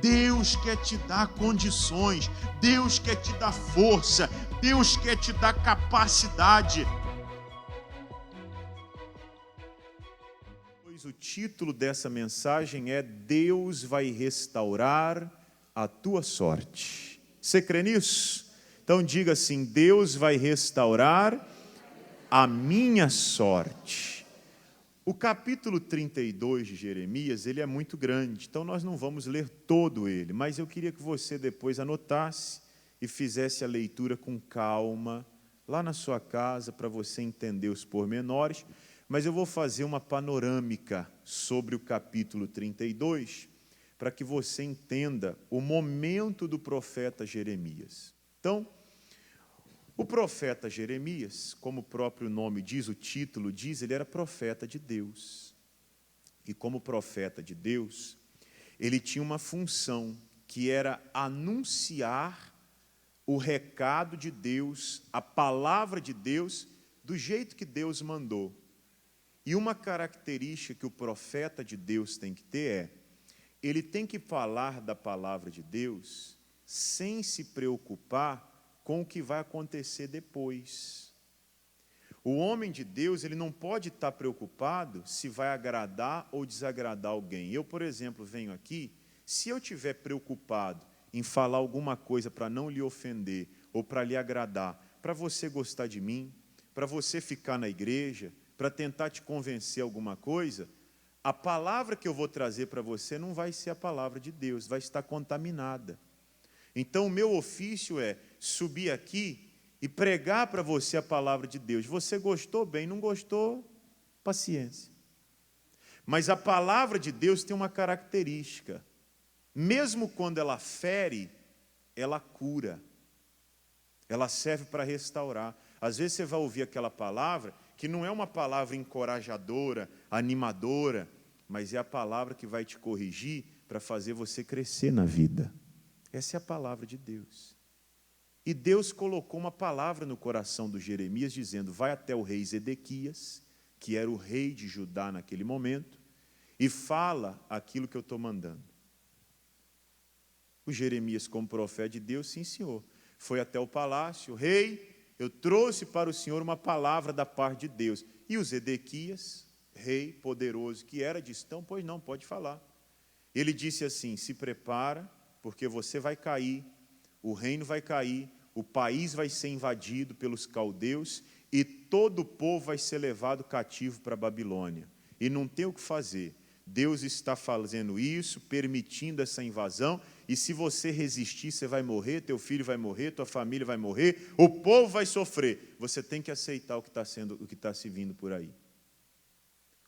Deus quer te dar condições, Deus quer te dar força, Deus quer te dar capacidade. Pois o título dessa mensagem é Deus vai restaurar a tua sorte. Você crê nisso? Então diga assim: Deus vai restaurar a minha sorte. O capítulo 32 de Jeremias, ele é muito grande, então nós não vamos ler todo ele, mas eu queria que você depois anotasse e fizesse a leitura com calma, lá na sua casa, para você entender os pormenores, mas eu vou fazer uma panorâmica sobre o capítulo 32, para que você entenda o momento do profeta Jeremias. Então, o profeta Jeremias, como o próprio nome diz, o título diz, ele era profeta de Deus. E como profeta de Deus, ele tinha uma função, que era anunciar o recado de Deus, a palavra de Deus, do jeito que Deus mandou. E uma característica que o profeta de Deus tem que ter é, ele tem que falar da palavra de Deus sem se preocupar com o que vai acontecer depois. O homem de Deus, ele não pode estar preocupado se vai agradar ou desagradar alguém. Eu, por exemplo, venho aqui, se eu estiver preocupado em falar alguma coisa para não lhe ofender ou para lhe agradar, para você gostar de mim, para você ficar na igreja, para tentar te convencer alguma coisa, a palavra que eu vou trazer para você não vai ser a palavra de Deus, vai estar contaminada. Então, o meu ofício é subir aqui e pregar para você a palavra de Deus. Você gostou, bem, não gostou, paciência. Mas a palavra de Deus tem uma característica. Mesmo quando ela fere, ela cura. Ela serve para restaurar. Às vezes você vai ouvir aquela palavra, que não é uma palavra encorajadora, animadora, mas é a palavra que vai te corrigir para fazer você crescer na vida. Essa é a palavra de Deus. E Deus colocou uma palavra no coração do Jeremias, dizendo, vai até o rei Zedequias, que era o rei de Judá naquele momento, e fala aquilo que eu estou mandando. O Jeremias, como profeta de Deus, sim, senhor, foi até o palácio, rei, eu trouxe para o senhor uma palavra da parte de Deus. E o Zedequias, rei poderoso que era, disse, então, pois não, pode falar. Ele disse assim, se prepara, porque você vai cair, o reino vai cair, o país vai ser invadido pelos caldeus e todo o povo vai ser levado cativo para a Babilônia. E não tem o que fazer. Deus está fazendo isso, permitindo essa invasão, e se você resistir, você vai morrer, teu filho vai morrer, tua família vai morrer, o povo vai sofrer. Você tem que aceitar o que está se vindo por aí.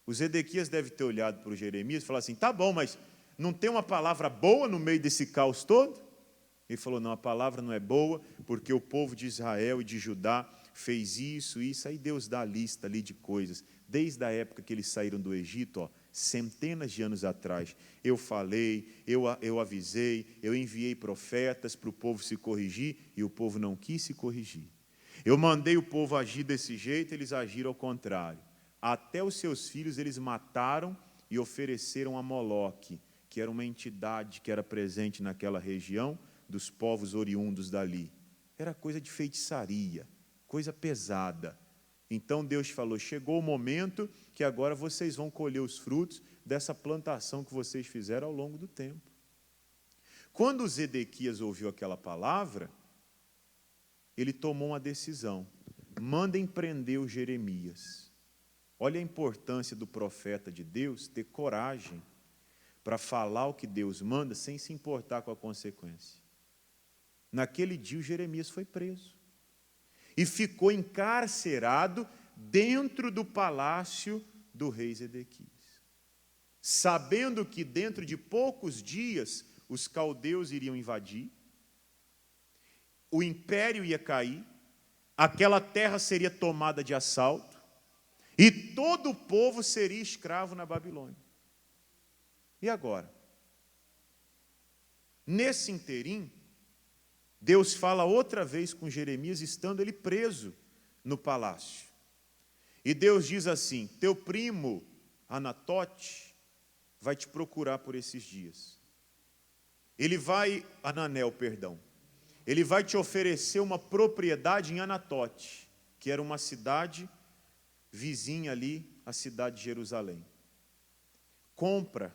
O Zedequias deve ter olhado para o Jeremias e falado assim, tá bom, mas não tem uma palavra boa no meio desse caos todo? Ele falou, não, a palavra não é boa, porque o povo de Israel e de Judá fez isso. Aí Deus dá a lista ali de coisas. Desde a época que eles saíram do Egito, ó, centenas de anos atrás, eu falei, eu avisei, eu enviei profetas para o povo se corrigir, e o povo não quis se corrigir. Eu mandei o povo agir desse jeito, eles agiram ao contrário. Até os seus filhos eles mataram e ofereceram a Moloque, que era uma entidade que era presente naquela região, dos povos oriundos dali. Era coisa de feitiçaria, coisa pesada. Então Deus falou, chegou o momento que agora vocês vão colher os frutos dessa plantação que vocês fizeram ao longo do tempo. Quando Zedequias ouviu aquela palavra, ele tomou uma decisão. Mandem prender o Jeremias. Olha a importância do profeta de Deus ter coragem para falar o que Deus manda sem se importar com a consequência. Naquele dia o Jeremias foi preso e ficou encarcerado dentro do palácio do rei Zedequias, sabendo que dentro de poucos dias os caldeus iriam invadir, o império ia cair, aquela terra seria tomada de assalto e todo o povo seria escravo na Babilônia. E agora? Nesse interim, Deus fala outra vez com Jeremias, estando ele preso no palácio. E Deus diz assim, teu primo Anatote vai te procurar por esses dias. Hananel, perdão, ele vai te oferecer uma propriedade em Anatote, que era uma cidade vizinha ali, à cidade de Jerusalém. Compra,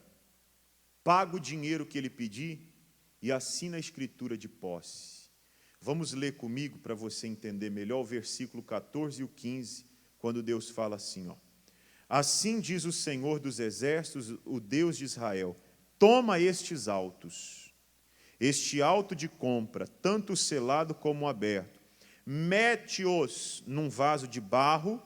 paga o dinheiro que ele pedir e assina a escritura de posse. Vamos ler comigo para você entender melhor o versículo 14 e o 15, quando Deus fala assim, ó. Assim diz o Senhor dos Exércitos, o Deus de Israel, toma estes autos, este auto de compra, tanto selado como aberto, mete-os num vaso de barro,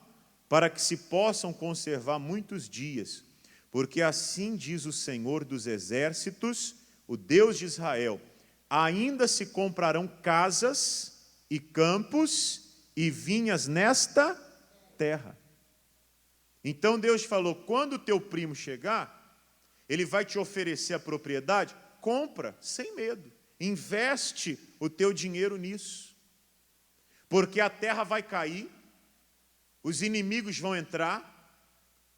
para que se possam conservar muitos dias, porque assim diz o Senhor dos Exércitos, o Deus de Israel, ainda se comprarão casas e campos e vinhas nesta terra. Então Deus falou, quando o teu primo chegar, ele vai te oferecer a propriedade, compra sem medo, investe o teu dinheiro nisso, porque a terra vai cair, os inimigos vão entrar,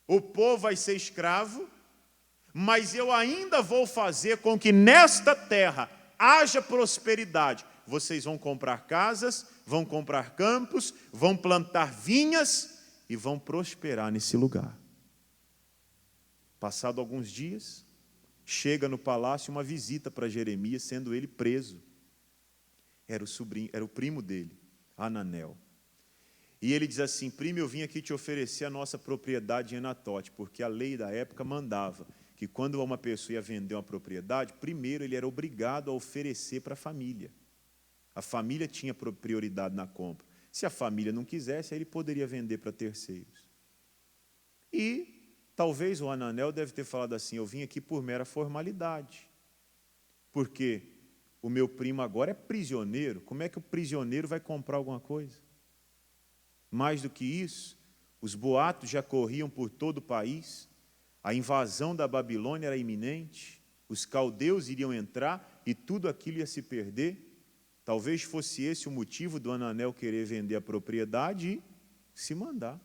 o povo vai ser escravo, mas eu ainda vou fazer com que nesta terra haja prosperidade. Vocês vão comprar casas, vão comprar campos, vão plantar vinhas e vão prosperar nesse lugar. Passado alguns dias, chega no palácio uma visita para Jeremias, sendo ele preso. Era o primo dele, Hananel. E ele diz assim, primo, eu vim aqui te oferecer a nossa propriedade em Anatote, porque a lei da época mandava que quando uma pessoa ia vender uma propriedade, primeiro ele era obrigado a oferecer para a família. A família tinha prioridade na compra. Se a família não quisesse, aí ele poderia vender para terceiros. E talvez o Hananel deve ter falado assim, eu vim aqui por mera formalidade, porque o meu primo agora é prisioneiro, como é que o prisioneiro vai comprar alguma coisa? Mais do que isso, os boatos já corriam por todo o país, a invasão da Babilônia era iminente, os caldeus iriam entrar e tudo aquilo ia se perder. Talvez fosse esse o motivo do Hananel querer vender a propriedade e se mandar.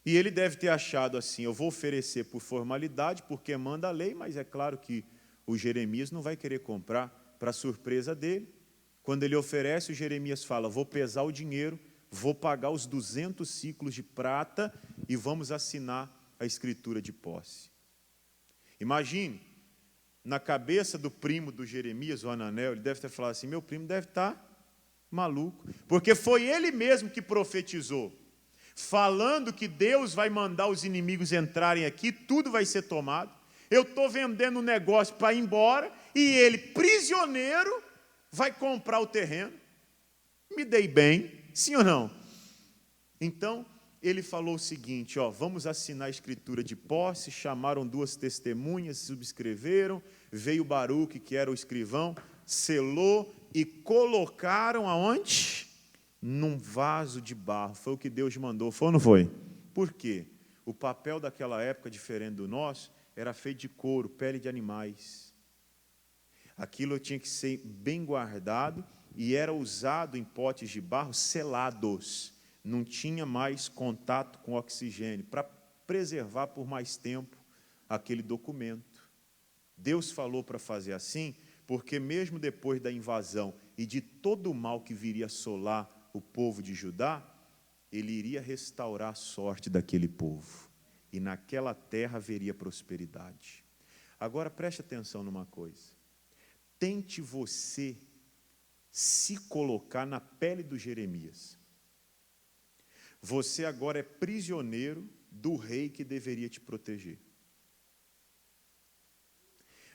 E ele deve ter achado assim, eu vou oferecer por formalidade, porque manda a lei, mas é claro que o Jeremias não vai querer comprar, para surpresa dele. Quando ele oferece, o Jeremias fala, vou pesar o dinheiro, vou pagar os 200 ciclos de prata e vamos assinar a escritura de posse. Imagine, na cabeça do primo do Jeremias, o Hananel, ele deve ter falado assim, meu primo deve estar maluco, porque foi ele mesmo que profetizou, falando que Deus vai mandar os inimigos entrarem aqui, tudo vai ser tomado, eu estou vendendo um negócio para ir embora, e ele, prisioneiro, vai comprar o terreno. Me dei bem, sim ou não? Então, ele falou o seguinte, ó, vamos assinar a escritura de posse, chamaram 2 testemunhas, subscreveram, veio Baruque, que era o escrivão, selou e colocaram aonde? Num vaso de barro. Foi o que Deus mandou, foi ou não foi? Por quê? O papel daquela época, diferente do nosso, era feito de couro, pele de animais. Aquilo tinha que ser bem guardado e era usado em potes de barro selados. Não tinha mais contato com oxigênio, para preservar por mais tempo aquele documento. Deus falou para fazer assim, porque mesmo depois da invasão e de todo o mal que viria assolar o povo de Judá, ele iria restaurar a sorte daquele povo. E naquela terra haveria prosperidade. Agora preste atenção numa coisa. Tente você se colocar na pele do Jeremias. Você agora é prisioneiro do rei que deveria te proteger.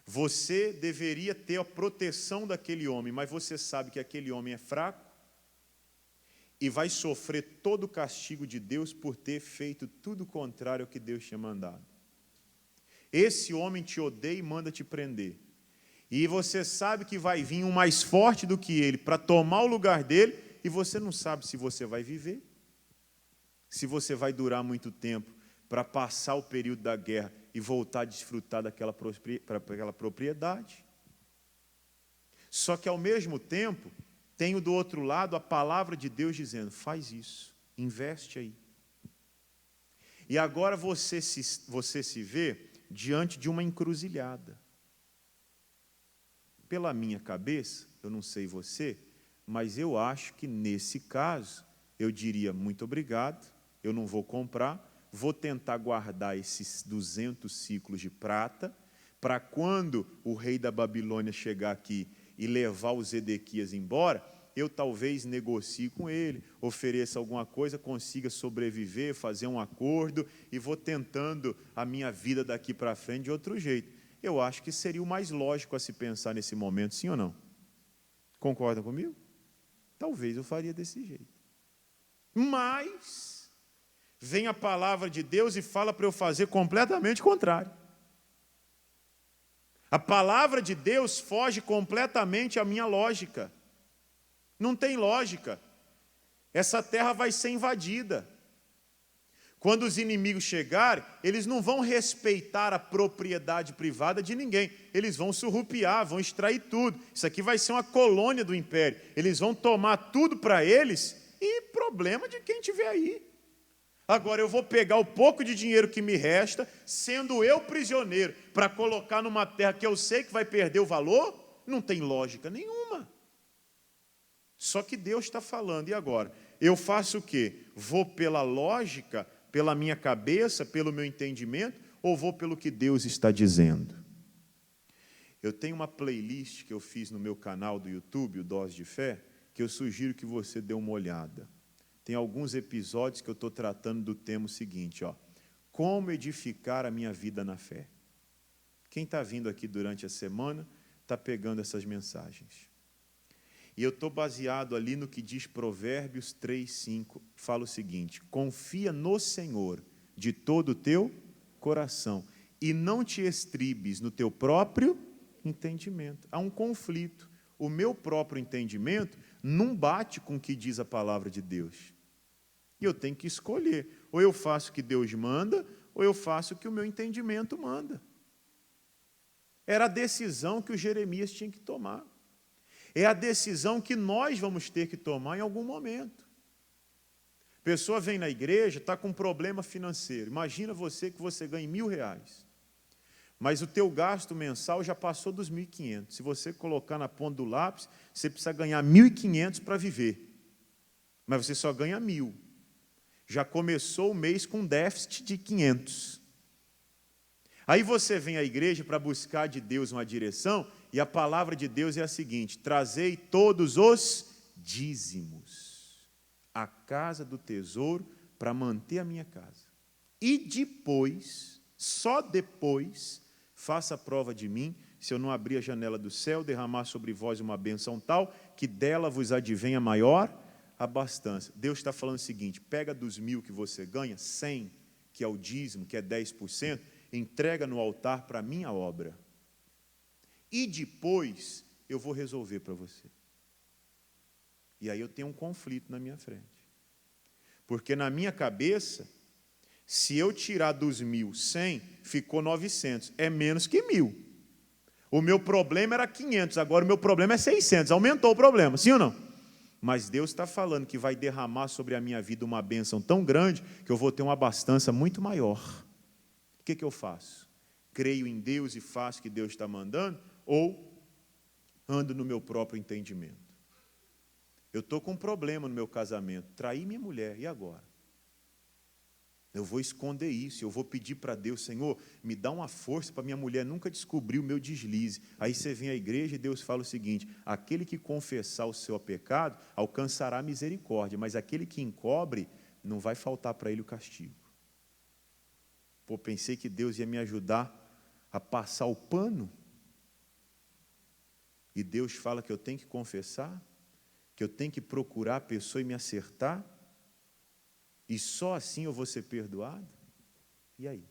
Você deveria ter a proteção daquele homem, mas você sabe que aquele homem é fraco e vai sofrer todo o castigo de Deus por ter feito tudo o contrário ao que Deus tinha mandado. Esse homem te odeia e manda te prender. E você sabe que vai vir um mais forte do que ele para tomar o lugar dele, e você não sabe se você vai viver, se você vai durar muito tempo para passar o período da guerra e voltar a desfrutar daquela propriedade. Só que, ao mesmo tempo, tenho do outro lado a palavra de Deus dizendo, faz isso, investe aí. E agora você se vê diante de uma encruzilhada. Pela minha cabeça, eu não sei você, mas eu acho que nesse caso, eu diria muito obrigado, eu não vou comprar, vou tentar guardar esses 200 ciclos de prata, para quando o rei da Babilônia chegar aqui e levar os Edequias embora, eu talvez negocie com ele, ofereça alguma coisa, consiga sobreviver, fazer um acordo e vou tentando a minha vida daqui para frente de outro jeito. Eu acho que seria o mais lógico a se pensar nesse momento, sim ou não? Concordam comigo? Talvez eu faria desse jeito. Mas vem a palavra de Deus e fala para eu fazer completamente o contrário. A palavra de Deus foge completamente à minha lógica. Não tem lógica. Essa terra vai ser invadida. Quando os inimigos chegarem, eles não vão respeitar a propriedade privada de ninguém. Eles vão surrupiar, vão extrair tudo. Isso aqui vai ser uma colônia do império. Eles vão tomar tudo para eles e problema de quem estiver aí. Agora eu vou pegar o pouco de dinheiro que me resta, sendo eu prisioneiro, para colocar numa terra que eu sei que vai perder o valor? Não tem lógica nenhuma. Só que Deus está falando, e agora? Eu faço o quê? Vou pela lógica, pela minha cabeça, pelo meu entendimento, ou vou pelo que Deus está dizendo? Eu tenho uma playlist que eu fiz no meu canal do YouTube, o Dose de Fé, que eu sugiro que você dê uma olhada. Tem alguns episódios que eu estou tratando do tema seguinte, como edificar a minha vida na fé. Quem está vindo aqui durante a semana está pegando essas mensagens. E eu estou baseado ali no que diz Provérbios 3:5, fala o seguinte: confia no Senhor de todo o teu coração e não te estribes no teu próprio entendimento. Há um conflito. O meu próprio entendimento não bate com o que diz a palavra de Deus. E eu tenho que escolher. Ou eu faço o que Deus manda, ou eu faço o que o meu entendimento manda. Era a decisão que o Jeremias tinha que tomar. É a decisão que nós vamos ter que tomar em algum momento. A pessoa vem na igreja, está com um problema financeiro. Imagina você que você ganha R$1.000. Mas o teu gasto mensal já passou dos 1.500. Se você colocar na ponta do lápis, você precisa ganhar 1.500 para viver. Mas você só ganha 1.000. Já começou o mês com déficit de 500. Aí você vem à igreja para buscar de Deus uma direção, e a palavra de Deus é a seguinte: trazei todos os dízimos à casa do tesouro para manter a minha casa. E depois, só depois, faça a prova de mim, se eu não abrir a janela do céu, derramar sobre vós uma bênção tal, que dela vos advenha maior abastança. Deus está falando o seguinte: pega dos 1.000 que você ganha, 100, que é o dízimo, que é 10%, entrega no altar para a minha obra. E depois eu vou resolver para você. E aí eu tenho um conflito na minha frente. Porque na minha cabeça, se eu tirar dos 1.000, 100, ficou 900. É menos que 1.000. O meu problema era 500, agora o meu problema é 600. Aumentou o problema, sim ou não? Mas Deus está falando que vai derramar sobre a minha vida uma bênção tão grande que eu vou ter uma abastança muito maior. O que eu faço? Creio em Deus e faço o que Deus está mandando? Ou ando no meu próprio entendimento? Eu estou com um problema no meu casamento, traí minha mulher, e agora? Eu vou esconder isso, eu vou pedir para Deus: Senhor, me dá uma força para minha mulher nunca descobrir o meu deslize. Aí você vem à igreja e Deus fala o seguinte: aquele que confessar o seu pecado alcançará misericórdia, mas aquele que encobre, não vai faltar para ele o castigo. Pô, pensei que Deus ia me ajudar a passar o pano. E Deus fala que eu tenho que confessar, que eu tenho que procurar a pessoa e me acertar, e só assim eu vou ser perdoado? E aí?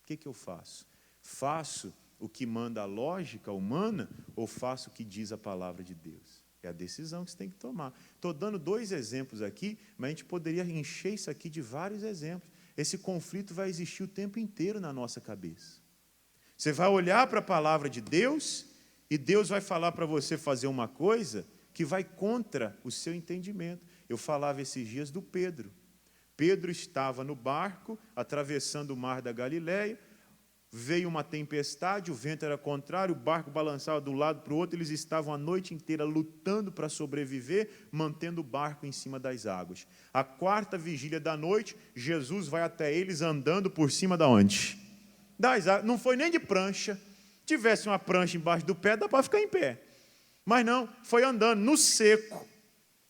O que eu faço? Faço o que manda a lógica humana ou faço o que diz a palavra de Deus? É a decisão que você tem que tomar. Estou dando 2 exemplos aqui, mas a gente poderia encher isso aqui de vários exemplos. Esse conflito vai existir o tempo inteiro na nossa cabeça. Você vai olhar para a palavra de Deus e Deus vai falar para você fazer uma coisa que vai contra o seu entendimento. Eu falava esses dias do Pedro. Pedro estava no barco, atravessando o mar da Galileia. Veio uma tempestade, o vento era contrário, o barco balançava de um lado para o outro, eles estavam a noite inteira lutando para sobreviver, mantendo o barco em cima das águas. A quarta vigília da noite, Jesus vai até eles andando por cima da onde? Das águas. Não foi nem de prancha. Tivesse uma prancha embaixo do pé, dá para ficar em pé. Mas não, foi andando no seco.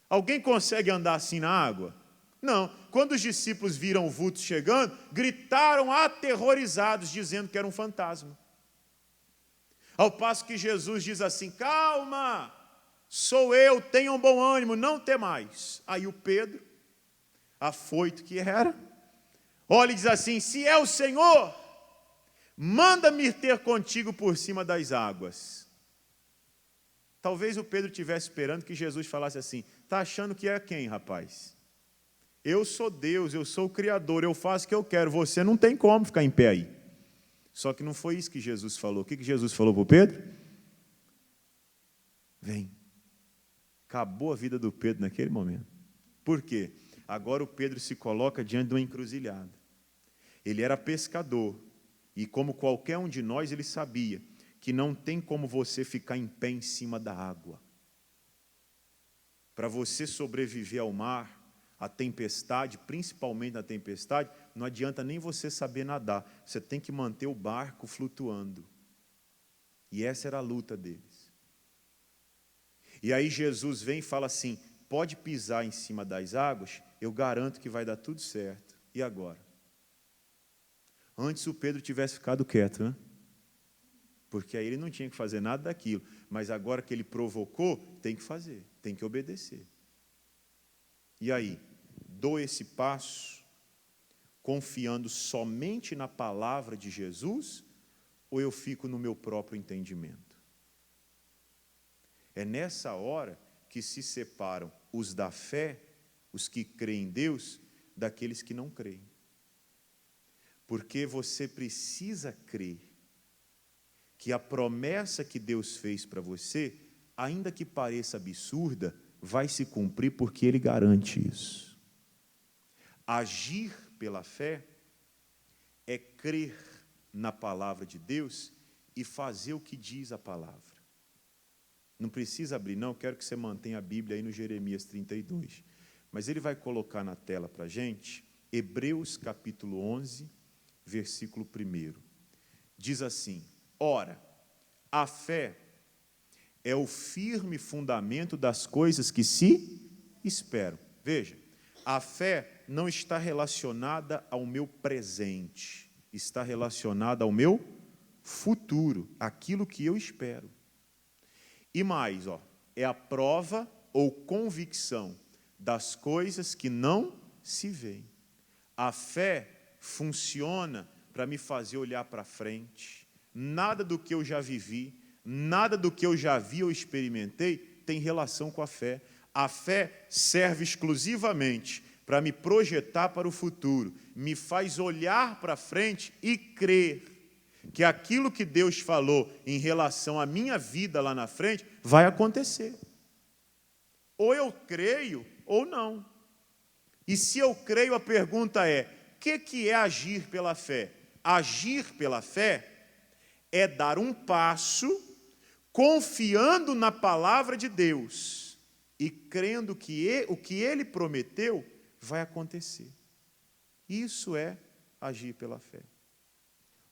Alguém consegue andar assim na água? Não. Quando os discípulos viram o vulto chegando, gritaram aterrorizados, dizendo que era um fantasma. Ao passo que Jesus diz assim: calma, sou eu, tenham bom ânimo, não temais. Aí o Pedro, afoito que era, olha e diz assim: se é o Senhor, manda-me ir ter contigo por cima das águas. Talvez o Pedro estivesse esperando que Jesus falasse assim: está achando que é quem, rapaz? Eu sou Deus, eu sou o Criador, eu faço o que eu quero, você não tem como ficar em pé aí. Só que não foi isso que Jesus falou. O que Jesus falou para o Pedro? Vem. Acabou a vida do Pedro naquele momento. Por quê? Agora o Pedro se coloca diante de uma encruzilhada. Ele era pescador, e como qualquer um de nós, ele sabia que não tem como você ficar em pé em cima da água. Para você sobreviver ao mar, a tempestade, principalmente na tempestade, não adianta nem você saber nadar. Você tem que manter o barco flutuando. E essa era a luta deles. E aí Jesus vem e fala assim: pode pisar em cima das águas, eu garanto que vai dar tudo certo. E agora? Antes o Pedro tivesse ficado quieto, né? Porque aí ele não tinha que fazer nada daquilo. Mas agora que ele provocou, tem que fazer, tem que obedecer. E aí? Dou esse passo confiando somente na palavra de Jesus, ou eu fico no meu próprio entendimento? É nessa hora que se separam os da fé, os que creem em Deus, daqueles que não creem. Porque você precisa crer que a promessa que Deus fez para você, ainda que pareça absurda, vai se cumprir, porque Ele garante isso. Agir pela fé é crer na palavra de Deus e fazer o que diz a palavra. Não precisa abrir, não, quero que você mantenha a Bíblia aí no Jeremias 32. Mas ele vai colocar na tela para a gente, Hebreus capítulo 11, versículo 1. Diz assim: ora, a fé é o firme fundamento das coisas que se esperam. Veja, a fé não está relacionada ao meu presente, está relacionada ao meu futuro, aquilo que eu espero. E mais, é a prova ou convicção das coisas que não se veem. A fé funciona para me fazer olhar para frente. Nada do que eu já vivi, nada do que eu já vi ou experimentei tem relação com a fé. A fé serve exclusivamente para me projetar para o futuro, me faz olhar para frente e crer que aquilo que Deus falou em relação à minha vida lá na frente vai acontecer. Ou eu creio ou não. E se eu creio, a pergunta é: o que é agir pela fé? Agir pela fé é dar um passo confiando na palavra de Deus e crendo que o que Ele prometeu vai acontecer. Isso é agir pela fé.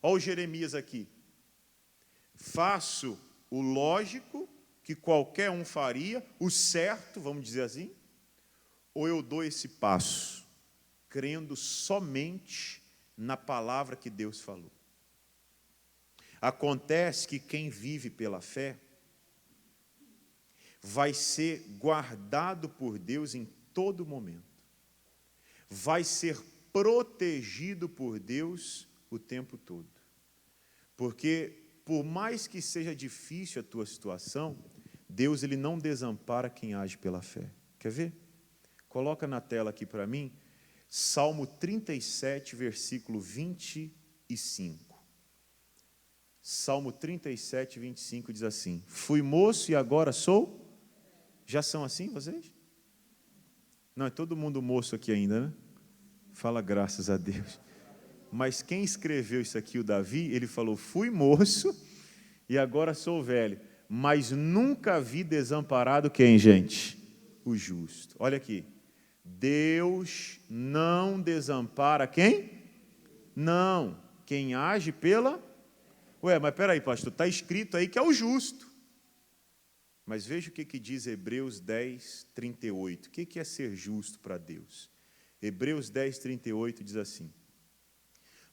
Olha o Jeremias aqui. Faço o lógico que qualquer um faria, o certo, vamos dizer assim, ou eu dou esse passo, crendo somente na palavra que Deus falou. Acontece que quem vive pela fé vai ser guardado por Deus em todo momento. Vai ser protegido por Deus o tempo todo. Porque, por mais que seja difícil a tua situação, Deus ele não desampara quem age pela fé. Quer ver? Coloca na tela aqui para mim, Salmo 37, versículo 25. Salmo 37, 25 diz assim: fui moço e agora sou? Já são assim vocês? Não, é todo mundo moço aqui ainda, né? Fala graças a Deus. Mas quem escreveu isso aqui, o Davi, ele falou, fui moço e agora sou velho, mas nunca vi desamparado quem, gente? O justo. Olha aqui, Deus não desampara quem? Não, quem age pela... Ué, mas peraí, pastor, está escrito aí que é o justo. Mas veja o que diz Hebreus 10, 38. O que é ser justo para Deus? Hebreus 10, 38 diz assim,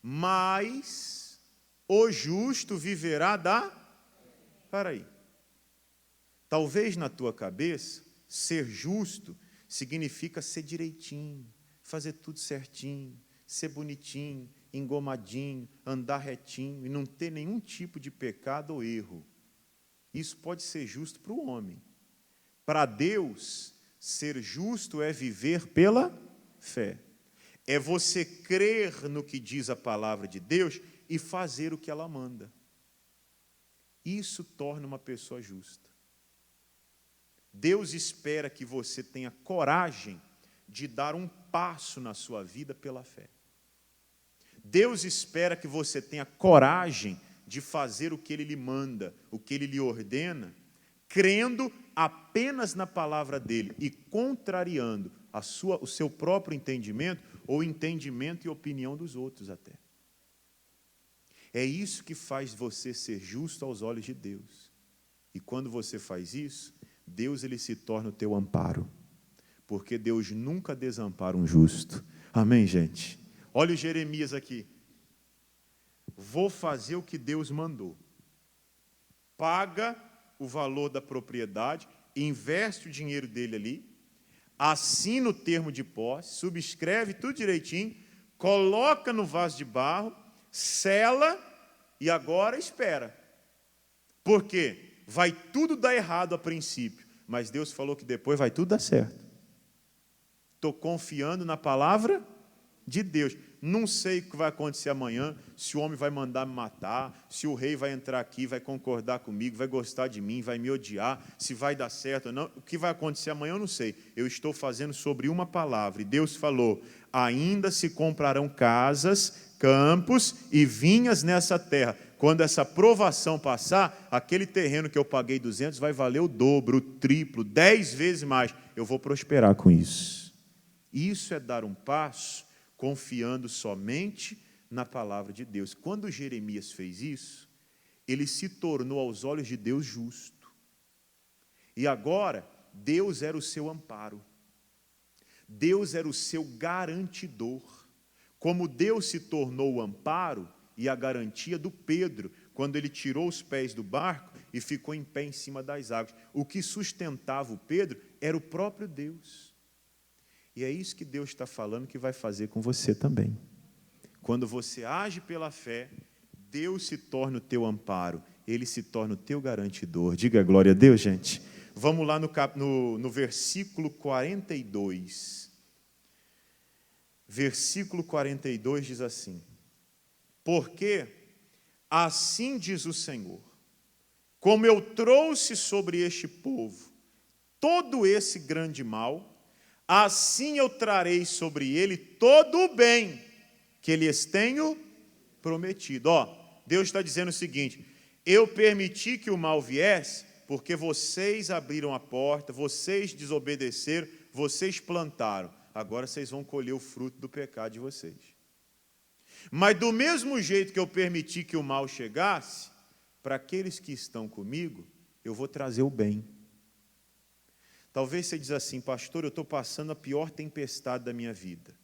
mas o justo viverá da... Peraí. Talvez na tua cabeça, ser justo significa ser direitinho, fazer tudo certinho, ser bonitinho, engomadinho, andar retinho e não ter nenhum tipo de pecado ou erro. Isso pode ser justo para o homem. Para Deus, ser justo é viver pela fé. É você crer no que diz a palavra de Deus e fazer o que ela manda. Isso torna uma pessoa justa. Deus espera que você tenha coragem de dar um passo na sua vida pela fé. Deus espera que você tenha coragem de fazer o que Ele lhe manda, o que Ele lhe ordena, crendo apenas na palavra dEle e contrariando o seu próprio entendimento ou entendimento e opinião dos outros até. É isso que faz você ser justo aos olhos de Deus. E quando você faz isso, Deus ele se torna o teu amparo. Porque Deus nunca desampara um justo. Amém, gente? Olha o Jeremias aqui. Vou fazer o que Deus mandou. Paga o valor da propriedade, investe o dinheiro dele ali, assina o termo de posse, subscreve tudo direitinho, coloca no vaso de barro, sela e agora espera. Por quê? Vai tudo dar errado a princípio, mas Deus falou que depois vai tudo dar certo. Estou confiando na palavra de Deus. Não sei o que vai acontecer amanhã, se o homem vai mandar me matar, se o rei vai entrar aqui, vai concordar comigo, vai gostar de mim, vai me odiar, se vai dar certo ou não. O que vai acontecer amanhã eu não sei. Eu estou fazendo sobre uma palavra. E Deus falou, ainda se comprarão casas, campos e vinhas nessa terra. Quando essa provação passar, aquele terreno que eu paguei 200 vai valer o dobro, o triplo, 10 vezes mais. Eu vou prosperar com isso. Isso é dar um passo confiando somente na palavra de Deus. Quando Jeremias fez isso, ele se tornou aos olhos de Deus justo. E agora, Deus era o seu amparo. Deus era o seu garantidor. Como Deus se tornou o amparo e a garantia do Pedro, quando ele tirou os pés do barco e ficou em pé em cima das águas. O que sustentava o Pedro era o próprio Deus. E é isso que Deus está falando que vai fazer com você também. Quando você age pela fé, Deus se torna o teu amparo, Ele se torna o teu garantidor. Diga glória a Deus, gente. Vamos lá no versículo 42. Versículo 42 diz assim, porque assim diz o Senhor, como eu trouxe sobre este povo todo esse grande mal, assim eu trarei sobre ele todo o bem que lhes tenho prometido. Deus está dizendo o seguinte, eu permiti que o mal viesse, porque vocês abriram a porta, vocês desobedeceram, vocês plantaram. Agora vocês vão colher o fruto do pecado de vocês. Mas do mesmo jeito que eu permiti que o mal chegasse, para aqueles que estão comigo, eu vou trazer o bem. Talvez você diz assim, pastor, eu estou passando a pior tempestade da minha vida,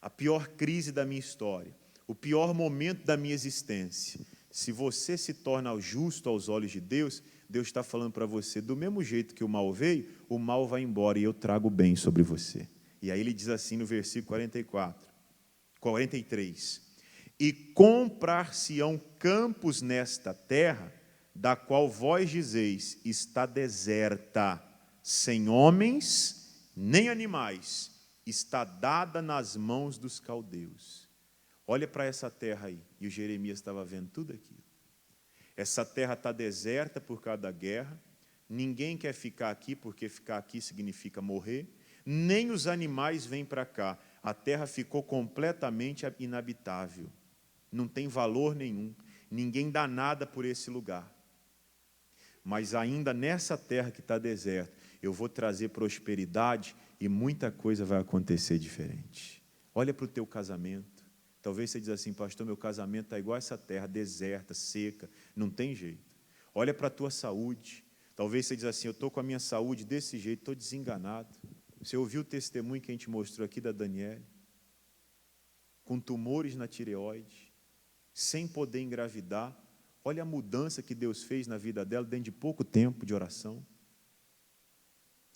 a pior crise da minha história, o pior momento da minha existência. Se você se torna justo aos olhos de Deus, Deus está falando para você, do mesmo jeito que o mal veio, o mal vai embora e eu trago o bem sobre você. E aí ele diz assim no versículo 43, e comprar-se-ão campos nesta terra, da qual vós dizeis, está deserta, sem homens, nem animais, está dada nas mãos dos caldeus. Olha para essa terra aí, e o Jeremias estava vendo tudo aquilo. Essa terra está deserta por causa da guerra, ninguém quer ficar aqui, porque ficar aqui significa morrer, nem os animais vêm para cá, a terra ficou completamente inabitável. não tem valor nenhum, ninguém dá nada por esse lugar. Mas ainda nessa terra que está deserta, eu vou trazer prosperidade e muita coisa vai acontecer diferente. Olha para o teu casamento. Talvez você diz assim, pastor, meu casamento está igual a essa terra, deserta, seca, não tem jeito. Olha para a tua saúde. Talvez você diz assim, eu estou com a minha saúde desse jeito, estou desenganado. Você ouviu o testemunho que a gente mostrou aqui da Daniele? Com tumores na tireoide, sem poder engravidar. Olha a mudança que Deus fez na vida dela dentro de pouco tempo de oração.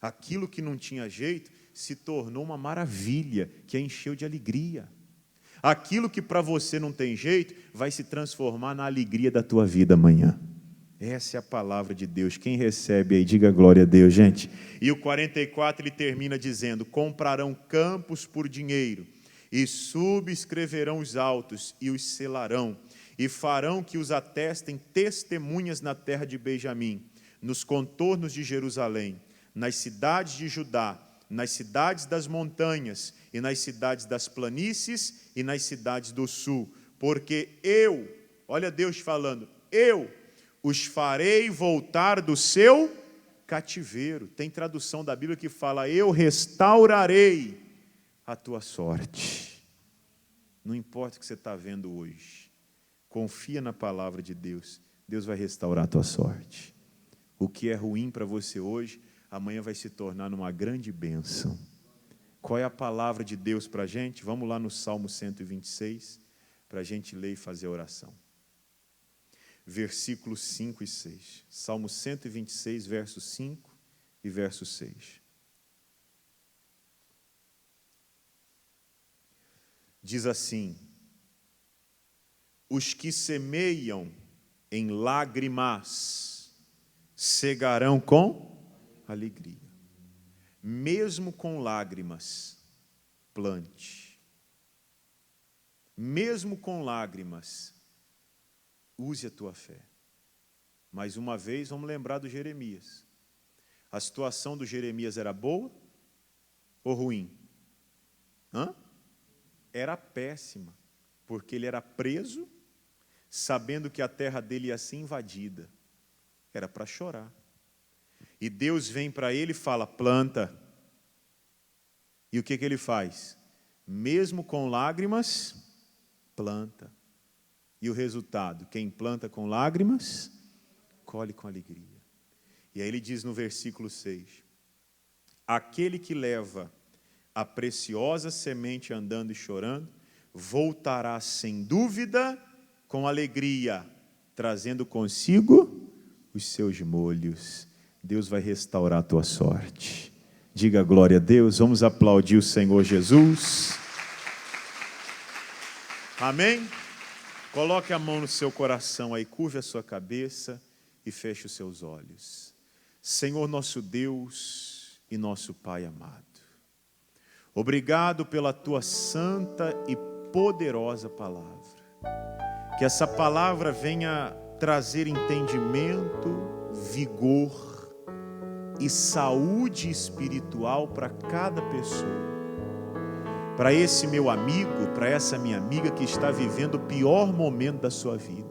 Aquilo que não tinha jeito se tornou uma maravilha que a encheu de alegria. Aquilo que para você não tem jeito vai se transformar na alegria da tua vida amanhã. Essa é a palavra de Deus. Quem recebe aí, diga glória a Deus, gente. E o 44 ele termina dizendo, comprarão campos por dinheiro e subscreverão os autos e os selarão e farão que os atestem testemunhas na terra de Benjamim, nos contornos de Jerusalém, nas cidades de Judá, nas cidades das montanhas e nas cidades das planícies e nas cidades do sul, porque eu, olha Deus falando, eu os farei voltar do seu cativeiro. Tem tradução da Bíblia que fala, eu restaurarei a tua sorte. Não importa o que você está vendo hoje, confia na palavra de Deus, Deus vai restaurar a tua sorte. O que é ruim para você hoje, amanhã vai se tornar uma grande bênção. Qual é a palavra de Deus para a gente? Vamos lá no Salmo 126, para a gente ler e fazer a oração. Versículos 5 e 6. Salmo 126, verso 5 e verso 6. Diz assim, os que semeiam em lágrimas cegarão com alegria. Mesmo com lágrimas, plante. Mesmo com lágrimas, use a tua fé. Mais uma vez, vamos lembrar do Jeremias. A situação do Jeremias era boa ou ruim? Era péssima, porque ele era preso, sabendo que a terra dele ia ser invadida. Era para chorar. E Deus vem para ele e fala, planta. E o que ele faz? Mesmo com lágrimas, planta. E o resultado? Quem planta com lágrimas, colhe com alegria. E aí ele diz no versículo 6, aquele que leva a preciosa semente andando e chorando, voltará sem dúvida com alegria, trazendo consigo os seus molhos. Deus vai restaurar a tua sorte. Diga glória a Deus, vamos aplaudir o Senhor Jesus. Amém? Coloque a mão no seu coração aí, curve a sua cabeça e feche os seus olhos. Senhor nosso Deus e nosso Pai amado, obrigado pela tua santa e poderosa palavra. Que essa palavra venha trazer entendimento, vigor e saúde espiritual para cada pessoa. Para esse meu amigo, para essa minha amiga que está vivendo o pior momento da sua vida.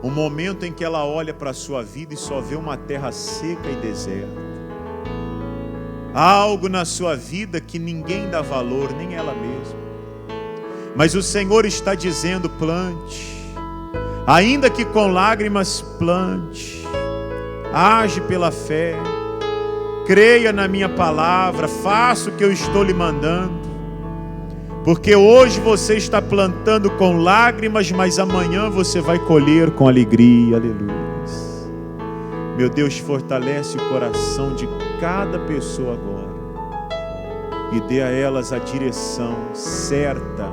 Um momento em que ela olha para a sua vida e só vê uma terra seca e deserta. Há algo na sua vida que ninguém dá valor, nem ela mesma. Mas o Senhor está dizendo, plante. Ainda que com lágrimas, plante. Age pela fé. Creia na minha palavra, faça o que eu estou lhe mandando. Porque hoje você está plantando com lágrimas, mas amanhã você vai colher com alegria. Aleluia. Meu Deus, fortalece o coração de cada pessoa agora. E dê a elas a direção certa,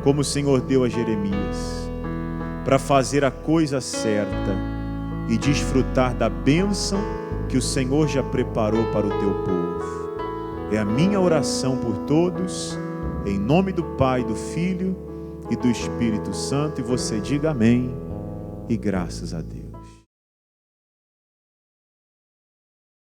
como o Senhor deu a Jeremias, para fazer a coisa certa e desfrutar da bênção que o Senhor já preparou para o teu povo. É a minha oração por todos, em nome do Pai, do Filho e do Espírito Santo. E você diga amém e graças a Deus.